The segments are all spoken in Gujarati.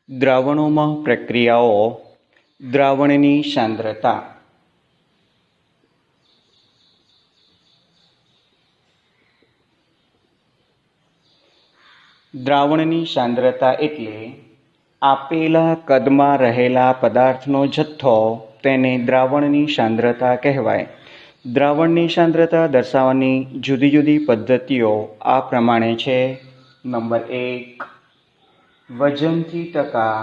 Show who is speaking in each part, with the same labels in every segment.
Speaker 1: દ્રાવણોમાં પ્રક્રિયાઓ. દ્રાવણની સાંદ્રતા. દ્રાવણની સાંદ્રતા એટલે આપેલા કદમાં રહેલા પદાર્થનો જથ્થો, તેને દ્રાવણની સાંદ્રતા કહેવાય. દ્રાવણની સાંદ્રતા દર્શાવવાની જુદી જુદી પદ્ધતિઓ આ પ્રમાણે છે. નંબર 1, વજનથી ટકા,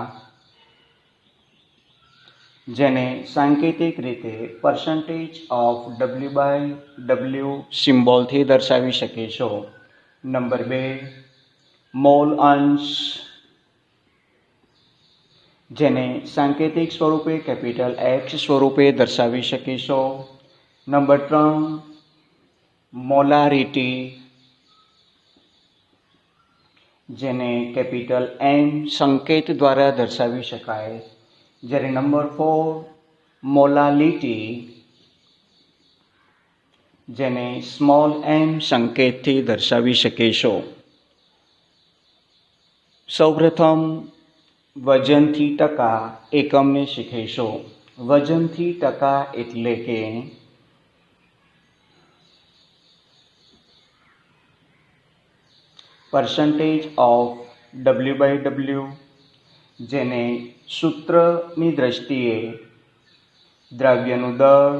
Speaker 1: જેને સાંકેતિક રીતે પર્સન્ટેજ ઓફ W/W સિમ્બોલથી દર્શાવી શકે છો. નંબર 2, મોલ અંશ, જેને સાંકેતિક સ્વરૂપે કેપિટલ X સ્વરૂપે દર્શાવી શકીશો. નંબર 3, મોલારિટી, જેને કેપિટલ M સંકેત દ્વારા દર્શાવી શકાય. જ્યારે નંબર 4, મોલાલિટી, જેને સ્મોલ m સંકેતથી દર્શાવી શકીશો. સૌપ્રથમ વજનથી ટકા એકમને શીખીશું. વજનથી ટકા એટલે કે પર્સન્ટેજ ઓફ W/W, જેને સૂત્રની દ્રષ્ટિએ દ્રવ્યનું દળ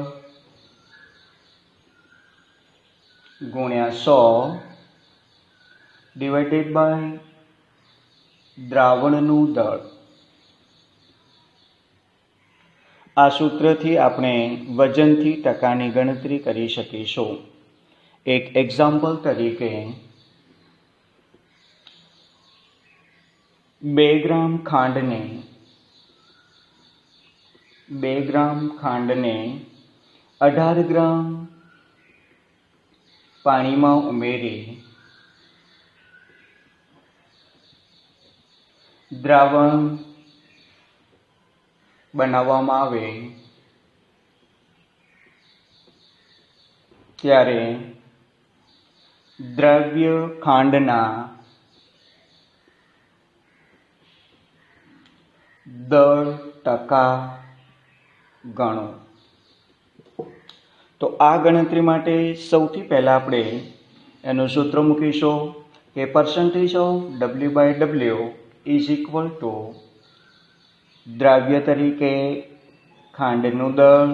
Speaker 1: ગુણ્યા 100 ડિવાઇડેડ બાય દ્રાવણનું દળ. આ સૂત્રથી આપણે વજનથી ટકાની ગણતરી કરી શકીશું. એક એક્ઝામ્પલ તરીકે 2 ગ્રામ ખાંડને 18 ગ્રામ પાણીમાં ઉમેરી દ્રાવણ બનાવવામાં આવે ત્યારે દ્રવ્ય ખાંડના દળ ટકા ગણો. તો આ ગણતરી માટે સૌથી પહેલાં આપણે એનું સૂત્ર મૂકીશું કે percentage of W/W is equal two દ્રવ્ય તરીકે ખાંડનું દળ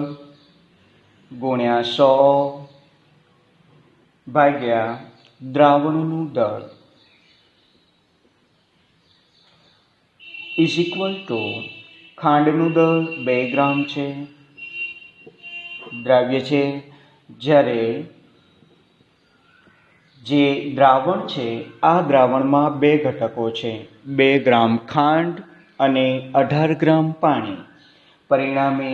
Speaker 1: ગુણ્યા 100 ભાગ્યા દ્રાવણનું દળ ઇઝ ઇક્વલ ટુ ખાંડનું દળ 2 ગ્રામ છે, દ્રવ્ય છે, જ્યારે જે દ્રાવણ છે આ દ્રાવણમાં 2 ઘટકો છે, 2 ગ્રામ ખાંડ અને 18 ગ્રામ પાણી. પરિણામે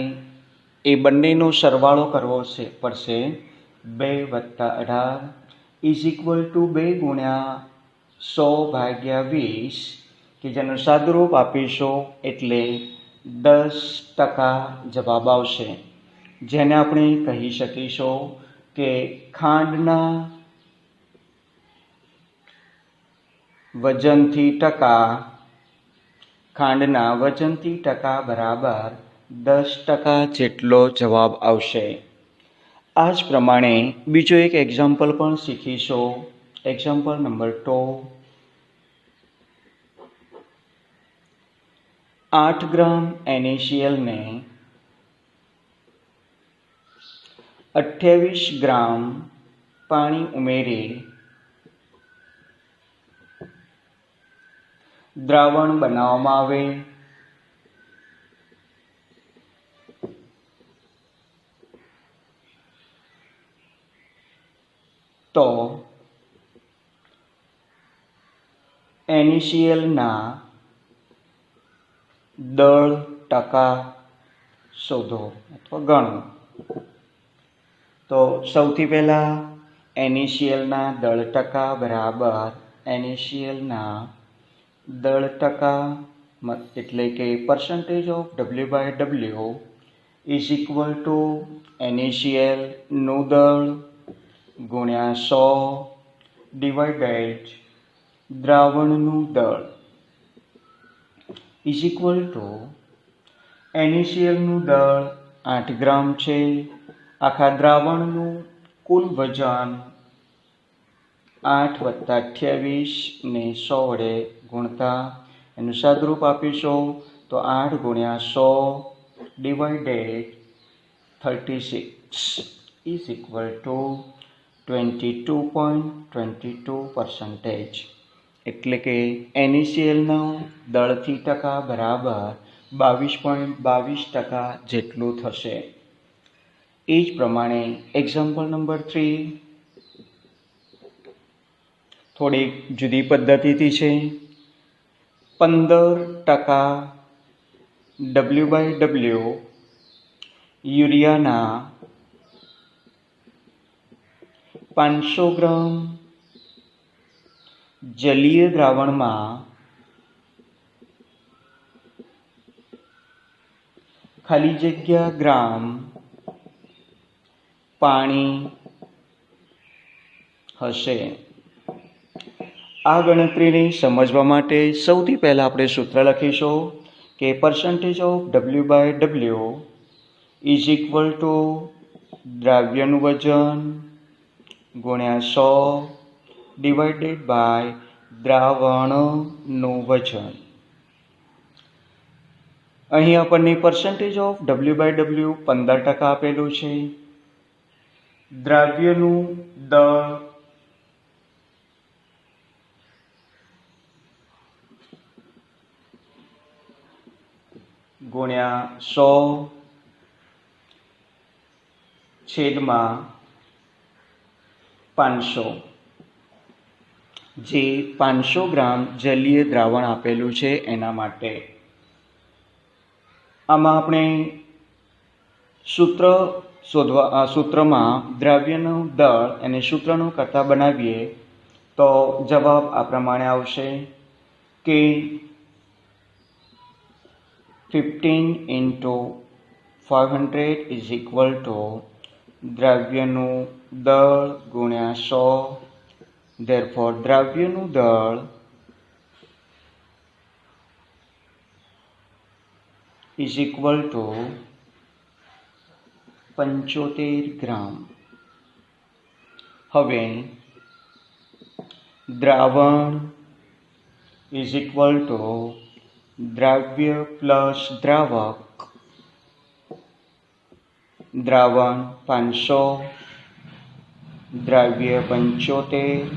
Speaker 1: એ બંનેનો સરવાળો કરવો પડશે. 2 + 18 ઇઝ ઇક્વલ ટુ 2 ગુણ્યા 100 ભાગ્યા 20, કે જેનું સાદુરૂપ આપીશું એટલે 10% જવાબ આવશે. જેને આપણે કહી શકીશું કે ખાંડના વજનથી ટકા બરાબર 10% જેટલો જવાબ આવશે. આ જ પ્રમાણે બીજો એક એક્ઝામ્પલ પણ શીખીશું. એક્ઝામ્પલ નંબર 2, 8 ગ્રામ NaClને 28 ગ્રામ પાણી ઉમેરી દ્રાવણ બનાવવામાં આવે તો NaClના દળ ટકા શોધો અથવા ગણો. તો સૌથી પહેલાં NaClના દળ ટકા બરાબર NaClના દળ ટકા એટલે કે percentage of W/W is equal to NaClનું દળ ગુણ્યા 100 ડિવાઇડેડ દ્રાવણનું દળ ઇઝ ઇક્વલ ટુ NaClનું દળ 8 ગ્રામ છે. આખા દ્રાવણનું કુલ વજન 8 + 28 ને 100 વડે ગુણતા એનું સાદુરૂપ આપીશું તો 8 × 100 ડિવાઇડેડ 36 ઇઝ ઇક્વલ ટુ 22.22%. એટલે કે NaClના દળથી ટકા બરાબર 22.22% જેટલું થશે. એ જ પ્રમાણે એક્ઝામ્પલ નંબર 3 થોડીક જુદી પદ્ધતિથી છે. 15% W/W યુરિયાના 500 ગ્રામ જલીય દ્રાવણમાં ખાલી જગ્યા ગ્રામ પાણી હશે. આ ગણતરીને સમજવા માટે સૌથી પહેલાં આપણે સૂત્ર લખીશું કે %W/W ઇઝ ઇક્વલ ટુ દ્રાવ્યનું વજન ગુણ્યા 100 ડિવાઇડેડ બાય દ્રાવણનું વજન. અહીં આપણને %W/W 15% આપેલું છે. દ્રાવ્યનું દળ ગુણ્યા 100 છેદમાં 500 જે 500 ગ્રામ જલીય દ્રાવણ આપેલું છે એના માટે. આમાં આપણે સૂત્રમાં દ્રવ્યનું દળ અને સૂત્રનું કરતા બનાવીએ તો જવાબ આ પ્રમાણે આવશે કે 15 × 500 ઇઝ ઇક્વલ ટુ દ્રવ્યનું દળ ગુણ્યા 100. ધેરફોર દ્રવ્યનું દળ ઇઝ ઇક્વલ ટુ 75 ગ્રામ. હવે દ્રાવણ ઇઝ ઇક્વલ ટુ દ્રાવ્ય પ્લસ દ્રાવક. દ્રાવણ 500 દ્રાવ્ય 75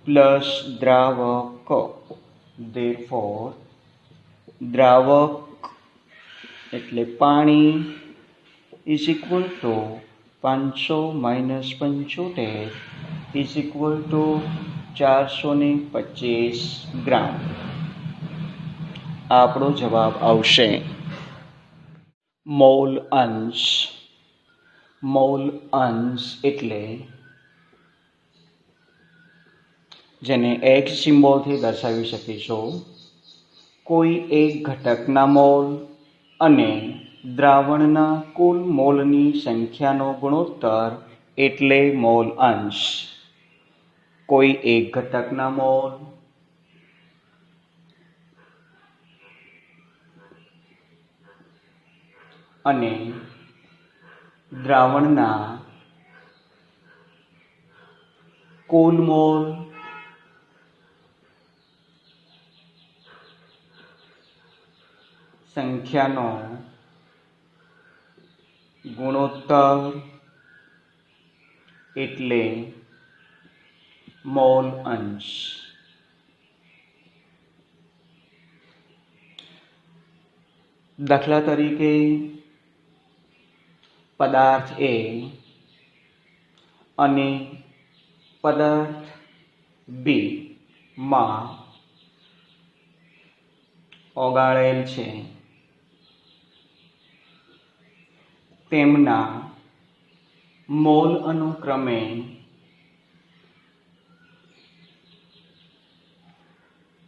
Speaker 1: પ્લસ દ્રાવક. ધેરફોર દ્રાવક એટલે પાણી is equal two 500 - 75 is equal two 425 ગ્રામ. આપણો જવાબ આવશે. મોલ અંશ. મોલ અંશ એટલે જેને X સિમ્બોલથી દર્શાવી શકીશું કોઈ એક ઘટકના મોલ અને દ્રાવણના કુલ મોલની સંખ્યાનો ગુણોત્તર એટલે મોલ અંશ. કોઈ એક ઘટકના મોલ અને દ્રાવણના કુલ મોલ સંખ્યાનો ગુણોત્તર એટલે મોલ અંશ. દાખલા તરીકે પદાર્થ A અને પદાર્થ B માં ઓગાળેલ છે. તેમના મોલ અનુક્રમે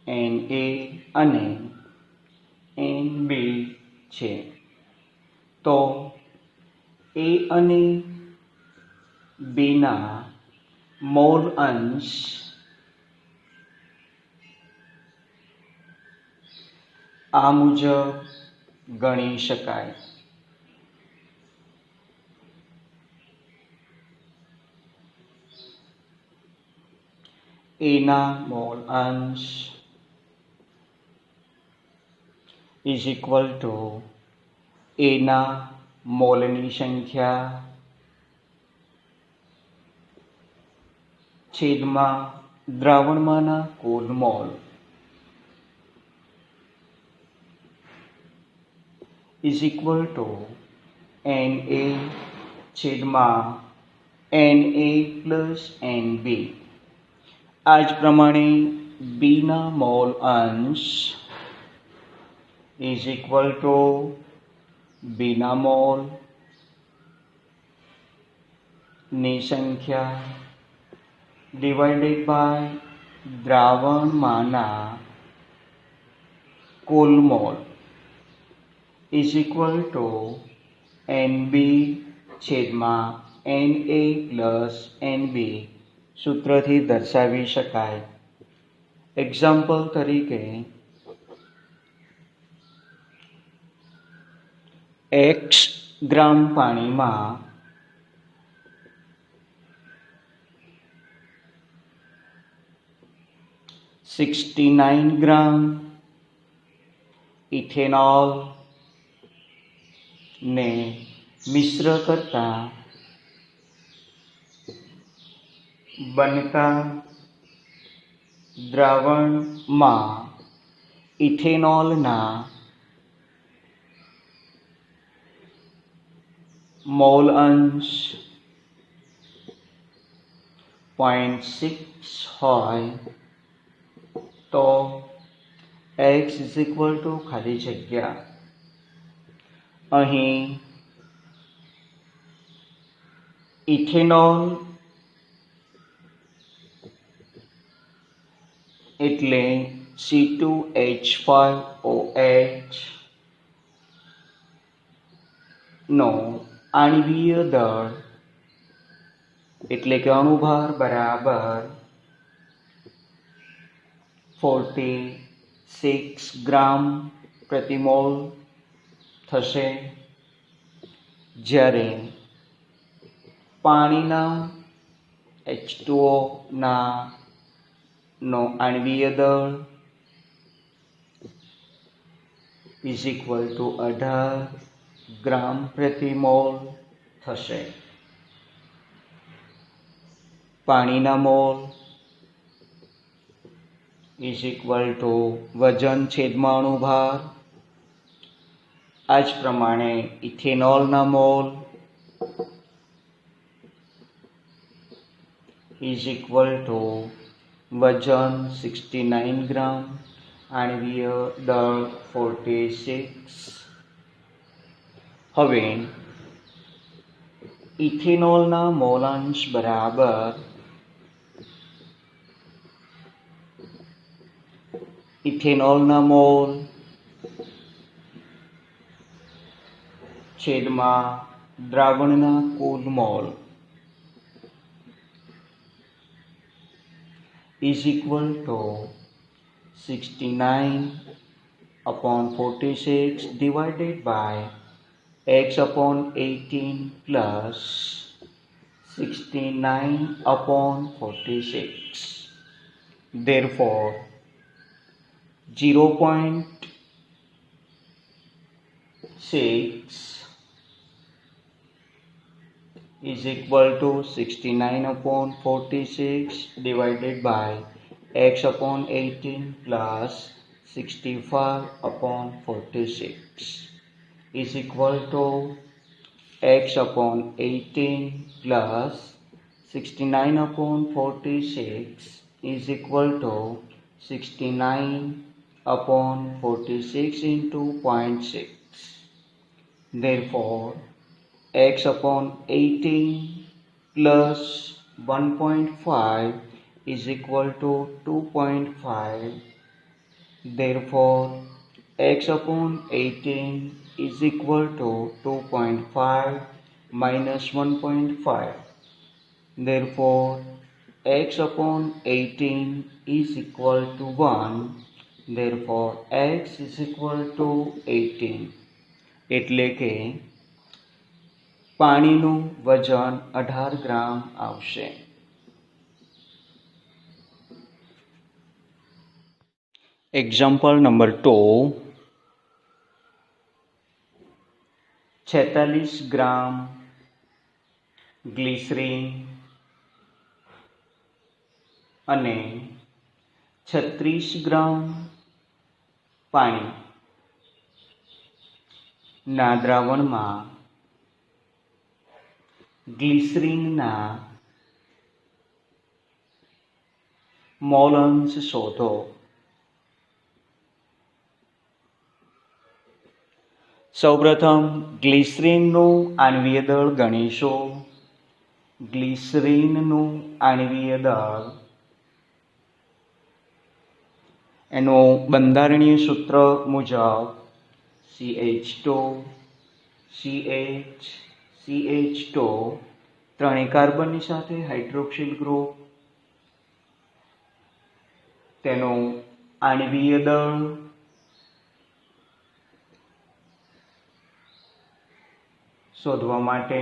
Speaker 1: Na અને Nb છે. તો A અને B ના મોલ અંશ આ મુજબ ગણી શકાય. એના મોલ અંશ ઇઝ ઇક્વલ ટુ એના મોલની સંખ્યા છેદમાં દ્રાવણમાંના કુલ mole is equal to Na છેદમાં Na પ્લસ Nb. આ જ પ્રમાણે બીના મોલ અંશ ઇઝ ઇક્વલ ટુ બીના મોલ ની સંખ્યા ડિવાઇડેડ બાય દ્રાવણમાંના કુલ mole is equal to Nb છેદમાં Na પ્લસ Nb સૂત્રથી દર્શાવી શકાય. એક્ઝામ્પલ તરીકે x ગ્રામ પાણીમાં 69 ગ્રામ ઇથેનોલ ને મિશ્ર કરતા બનતા દ્રાવણમાં ઇથેનોલના મોલ અંશ 0.6 હોય તો x ઇઝ ઇક્વલ ટુ ખાલી જગ્યા અહીં ઇથેનોલ એટલે C2H5OH નો આણ્વીય દળ એટલે કે અણુભાર બરાબર 46 ગ્રામ પ્રતિ મોલ થશે. જ્યારે પાણીના H2O નો આણ્વીય દળ ઇઝ ઇક્વલ ટુ 18 ગ્રામ પ્રતિ મોલ થશે. પાણીના મોલ ઇઝ ઇક્વલ ટુ વજન છેદમાં અણુભાર. આ જ પ્રમાણે ઇથેનોલના મોલ ઇઝ ઇક્વલ ટુ વજન 69 ગ્રામ આણ્વીય દળ 46. હવે ઇથેનોલના મોલાંશ બરાબર ઇથેનોલના મોલ છેદમાં દ્રાવણના કુલ mall is equal to 69/46 divided by x/18 plus 69/46. Therefore 0.6 is equal to 69/46 divided by x/18 plus 65/46 is equal to x/18 plus 69/46 is equal to 69/46 into 0.6. Therefore x/18 plus 1.5 is equal to 2.5. Therefore x/18 is equal to 2.5 minus 1.5. Therefore x/18 is equal to 1. Therefore, x is equal to 18. એટલે કે પાણીનું વજન 18 ગ્રામ આવશે. Example number 2. 46 ગ્રામ ગ્લિસરીન અને 36 ગ્રામ પાણીના દ્રાવણમાં ગ્લિસરીનના મોલ અંશ શોધો. સૌપ્રથમ ગ્લિસરીનનું આણ્વીય દળ ગણીશું. ગ્લિસરીનનું આણ્વીય દળ એનું બંધારણીય સૂત્ર મુજબ CH2 CH CH2 ત્રણેય કાર્બનની સાથે હાઇડ્રોક્સિલ ગ્રુપ, તેનું આણ્વીય દળ શોધવા માટે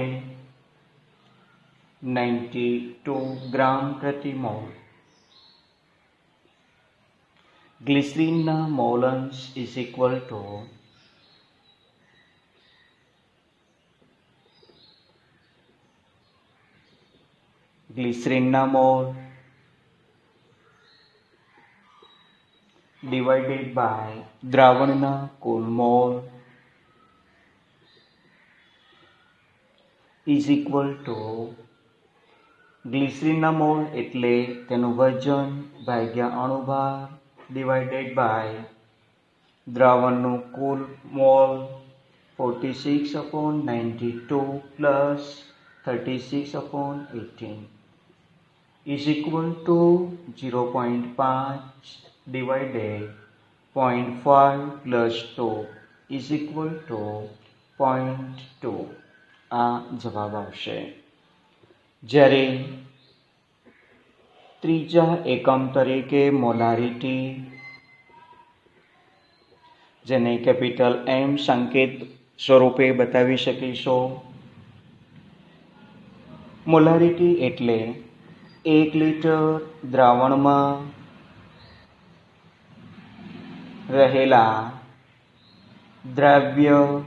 Speaker 1: 92 ગ્રામ પ્રતિ મોલ. ગ્લિસરીનના મોલ અંશ ઇઝ ઇક્વલ ટુ ગ્લિસરીનના મોલ ડિવાઇડેડ બાય દ્રાવણના કુલ મોલ ઇઝ ઇક્વલ ટુ ગ્લિસરીનના મોલ એટલે તેનું વજન ભાગ્યા અણુભાર ડિવાઇડેડ બાય દ્રાવણનું કુલ mole 46/92 plus 36/18 is equal to 0.5 divided 0.5 plus 2 is equal to 0.2. આ જવાબ આવશે. જ્યારે ત્રીજા એકમ તરીકે મોલારિટી, જેને કેપિટલ M સંકેત સ્વરૂપે બતાવી શકીશું. મોલારિટી એટલે 1 લિટર દ્રાવણમાં રહેલા દ્રવ્યની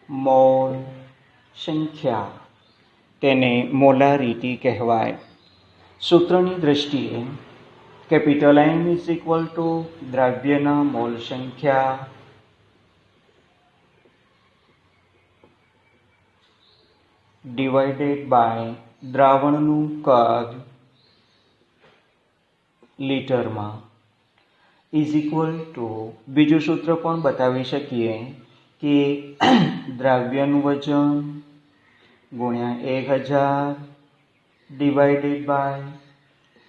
Speaker 1: મોલ સંખ્યા, તેને મોલારિટી કહેવાય. સૂત્રની દ્રષ્ટિએ capital M is equal to દ્રવ્યના મોલ સંખ્યા ડિવાઇડેડ બાય દ્રાવણનું કદ લીટરમાં ઇઝ ઇક્વલ ટુ, બીજું સૂત્ર પણ બતાવી શકીએ કે દ્રવ્યનું વજન ગુણ્યા 1000 ડિવાઇડેડ બાય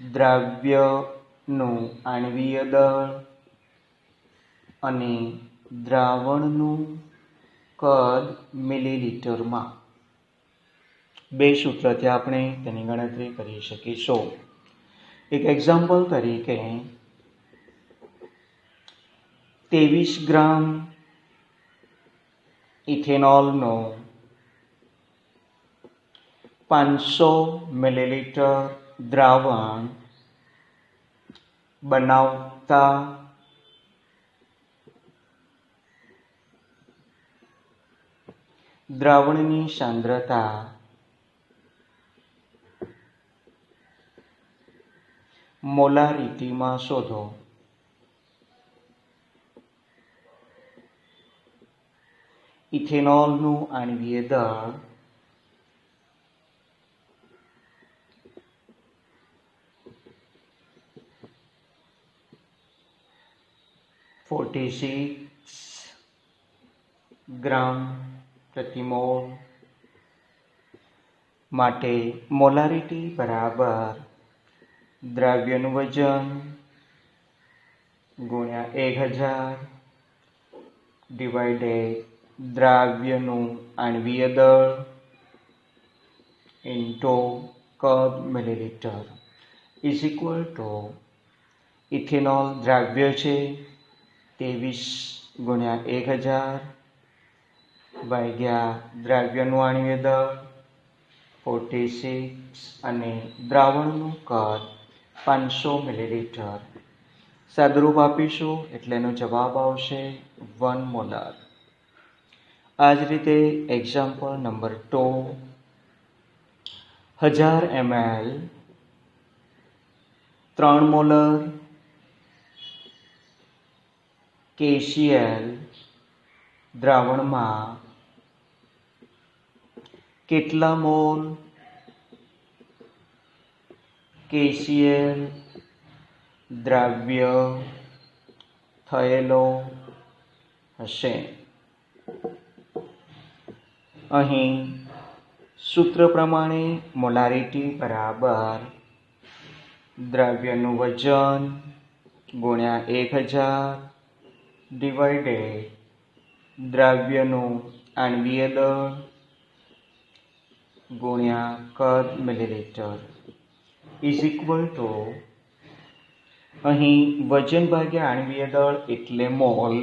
Speaker 1: દ્રવ્યનું આણ્વીય દળ અને દ્રાવણનું કદ મિલીલીટરમાં. બે સૂત્રથી આપણે તેની ગણતરી કરી શકીશું. એક એક્ઝામ્પલ તરીકે 23 ગ્રામ ઇથેનોલનો 500 મિલીલીટર દ્રાવણ બનાવતા દ્રાવણની સાંદ્રતા મોલારિટીમાં શોધો. ઇથેનોલનું આણ્વીય દળ ગ્રામ પ્રતિ મોલ માટે મોલારિટી બરાબર દ્રવ્યનું વજન ગુણ્યા 1000 ડિવાઇડેડ દ્રવ્યનું આણ્વીય દળ ઇન્ટુ કદ millilitre is equal two ethanol દ્રાવ્ય છે 23 ગુણ્યા 1000 ભાગ્યા દ્રાવ્યનું આણ્વીય દળ 46 અને દ્રાવણનું કદ 500 મિલીલીટર. સાદુરૂપ આપીશું એટલે એનો જવાબ આવશે 1 મોલાર. આ જ રીતે example number 2, 1000 ml 3 molar KCl દ્રાવણમાં કેટલા મોલ KCl દ્રાવ્ય થયેલો હશે? અહીં સૂત્ર પ્રમાણે મોલારિટી બરાબર દ્રાવ્યનું વજન ગુણ્યા 1000 ડિવાઇડેડ દ્રાવ્યનું આણ્વીય દળ ગુણ્યા કદ મિલીલીટર ઇઝ ઇક્વલ ટુ, અહીં વજન ભાગ્યા આણ્વીય દળ એટલે મોલ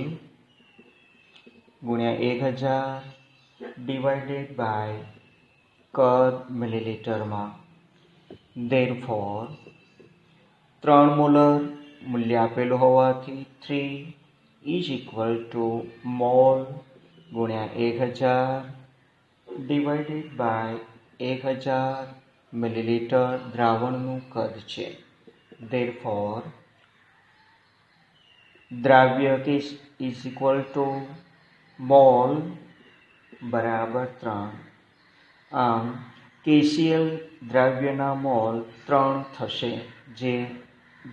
Speaker 1: ગુણ્યા 1000 ડિવાઇડેડ બાય કદ મિલીલીટરમાં. ધેરફોર 3 મોલર મૂલ્ય આપેલું હોવાથી 3 ઇઝ ઇક્વલ ટુ મોલ ગુણ્યા 1000 ડિવાઇડેડ બાય 1000 મિલીલીટર દ્રાવણનું કદ છે. ધેરફોર દ્રાવ્ય ઇઝ ઇક્વલ ટુ મોલ બરાબર 3. આમ KCl દ્રાવ્યના મોલ 3 થશે, જે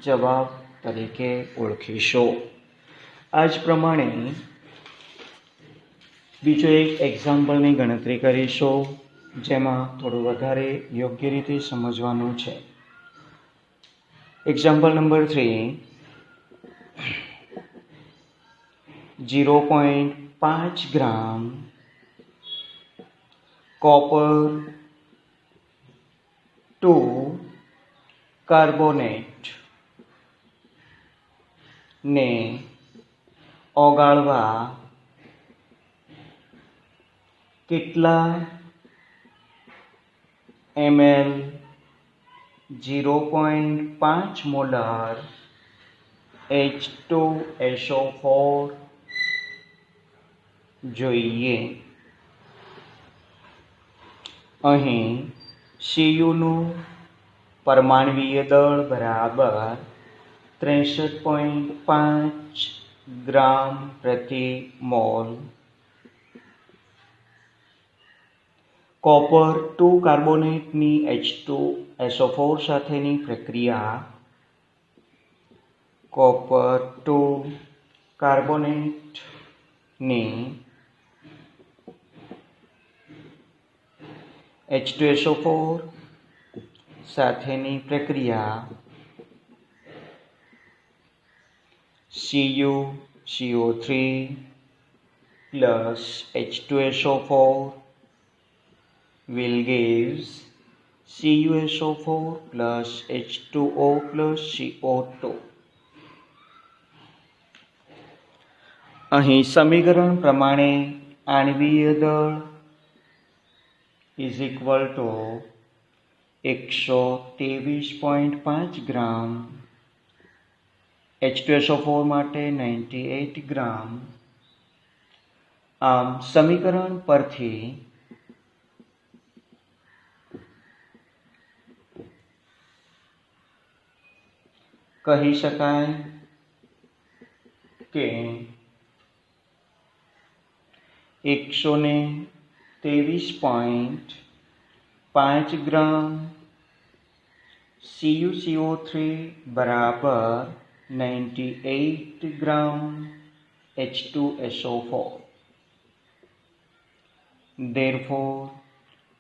Speaker 1: જવાબ તરીકે ઓળખીશું. આ જ પ્રમાણે બીજો એક એક્ઝામ્પલની ગણતરી કરીશું, જેમાં થોડું વધારે યોગ્ય રીતે સમજવાનું છે. એક્ઝામ્પલ નંબર 3, 0.5 ગ્રામ કોપર 2 કાર્બોનેટ ને ઓગાળવા કેટલા ml 0.5 મોલાર H2SO4 જોઈએ? અહીં Cuનું પરમાણ્વીય દળ બરાબર 63.5 ગ્રામ પ્રતિ મોલ. કોપર 2 કાર્બોનેટની H2SO4 સાથેની પ્રક્રિયા કોપર 2 કાર્બોનેટની H2SO4 સાથેની પ્રક્રિયા CuCO3 plus H2SO4 will gives CuSO4 plus H2O plus CO2. અહીં સમીકરણ પ્રમાણે આણ્વીય દળ is equal two 123.5 gram, H2SO4 માટે 98 ગ્રામ. આમ સમીકરણ પરથી કહી શકાય કે 123.5 ગ્રામ CuCO3 બરાબર 98 ગ્રામ H2SO4. Therefore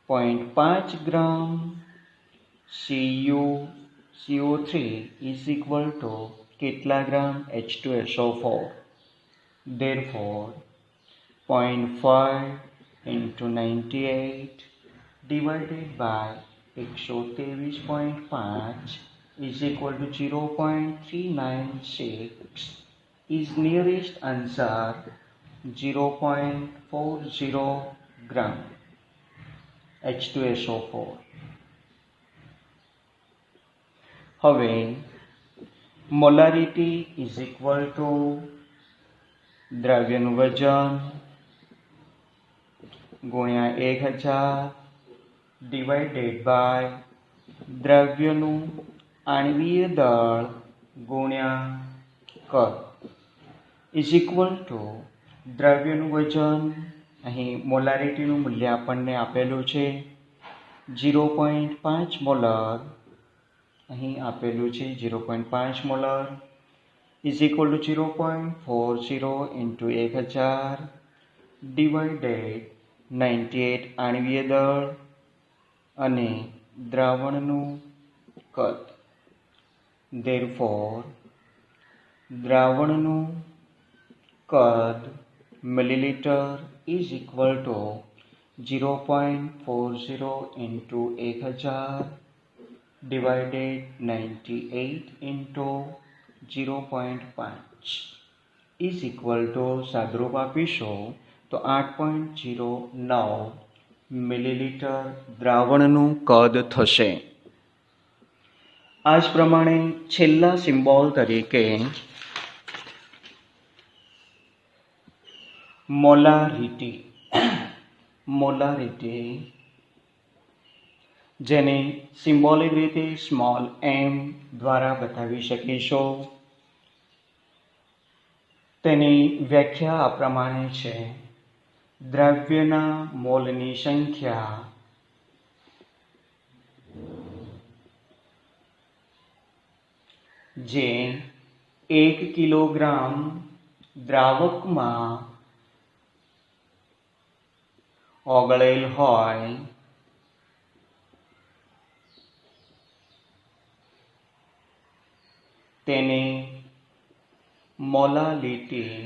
Speaker 1: 0.5 gram CuCO3 is equal to કેટલા ગ્રામ H2SO4. Therefore 0.5 into 98 divided by 123.5 is equal to 0.396 is nearest answer 0.40 gram H2SO4. હવે મોલારિટી ઇઝ ઇક્વલ ટુ દ્રવ્યનું વજન ગુણ્યા 1000 ડિવાઇડેડ બાય દ્રવ્યનું આણ્વીય દળ ગુણ્યા કદ ઇઝ ઇક્વલ ટુ દ્રવ્યનું વજન, અહીં મોલારિટીનું મૂલ્ય આપણને આપેલું છે 0.5 મોલર, અહીં આપેલું છે 0.5 molar is equal two 0.40 into 1000 divided 98 આણ્વીય દળ અને દ્રાવણનું કદ. Therefore, દ્રાવણનું કદ millilitre is equal two 0.40 into 1000 divided 98 into 0.5 is equal to સાદરૂપ આપીશું તો 8.09 મિલીલીટર દ્રાવણનું કદ થશે. આ જ પ્રમાણે છેલ્લા સિમ્બોલ તરીકે મોલારિટી જેને સિમ્બોલિક રીતે સ્મોલ એમ દ્વારા બતાવી શકીશું. તેની વ્યાખ્યા આ પ્રમાણે છે: દ્રવ્યના મોલની સંખ્યા જે 1 કિલોગ્રામ દ્રાવકમાં ઓગળેલ હોય તેને મોલાલિટી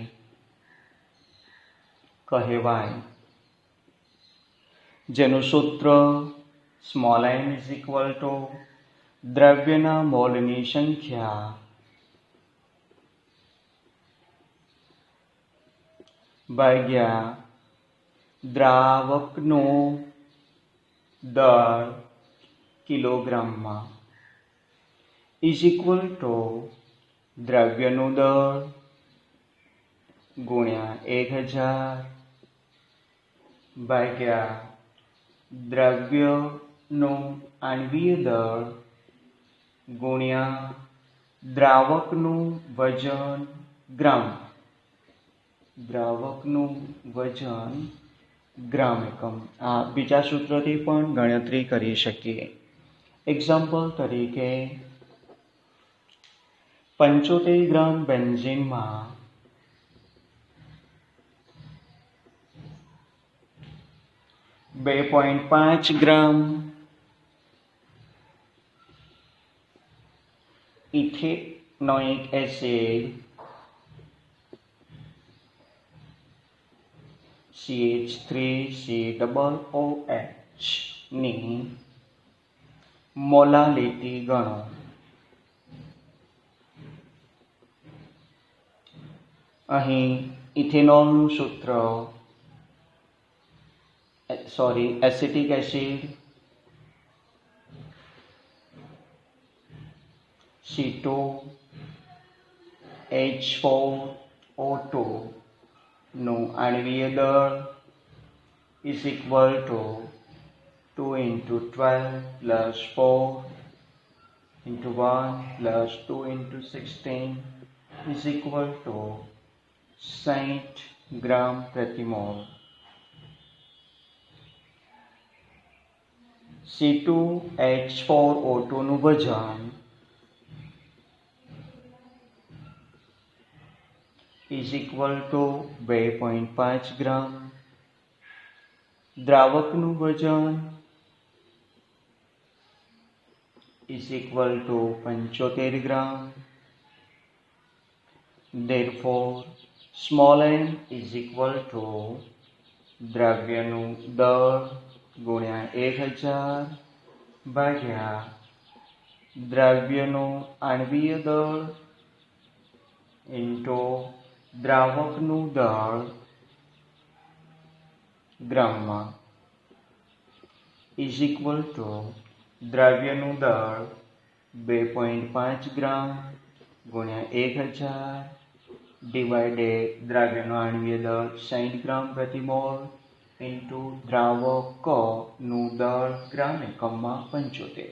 Speaker 1: કહેવાય, જેનું સૂત્ર small M is equal to દ્રવ્યના મોલની સંખ્યા ભાગ્યા દ્રાવકનું દળ કિલોગ્રામમાં ઇઝ ઇક્વલ ટુ દ્રવ્યનું દળ ગુણ્યા 1000 ભાગ્યા દ્રવ્યનું આણ્વીય દળ ગુણ્યા દ્રાવકનું વજન ગ્રામ. દ્રાવકનું વજન ગ્રામ એકમ. આ બીજા સૂત્રથી પણ ગણતરી કરી શકીએ. એક્ઝામ્પલ તરીકે 75 ગ્રામ બેન્ઝીનમાં 2.5 ગ્રામ ઇથેનોઇક એસિડ CH3COOH ની મોલાલિટી ગણો. અહીં ઇથેનોલનું સૂત્ર એસિટિક એસિડ C2H4O2 નું આણ્વીય દળ is equal to 2 into 12 plus 4 into 1 plus 2 into 16 is equal to 60 ग्राम प्रति मोल. C2H4O2 નું વજન is equal to 2.5 ગ્રામ. દ્રાવકનું વજન is equal to 75 gram. Therefore, small m is equal to દ્રવ્યનું દળ ગુણ્યા 1000 ભાગ્યા દ્રવ્યનું આણ્વીય દળ ઇન્ટુ દ્રાવકનું દળ ગ્રામમાં ઇઝ ઇક્વલ ટુ દ્રવ્યનું દળ 2.5 ગ્રામ ગુણ્યા 1000 ડિવાઇડેડ દ્રવ્યનો આણ્વીય દળ 60 ગ્રામ પ્રતિ મોલ ઇન્ટુ દ્રાવકનું દળ ગ્રામ એકમમાં 75.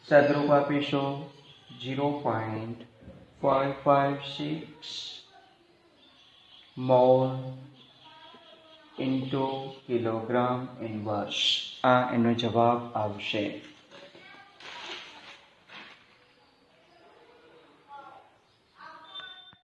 Speaker 1: સદરૂપ આપીશું 0.556 મોલ ઇન્ટુ કિલોગ્રામ ઇન્વર્સ. આ એનો જવાબ આવશે.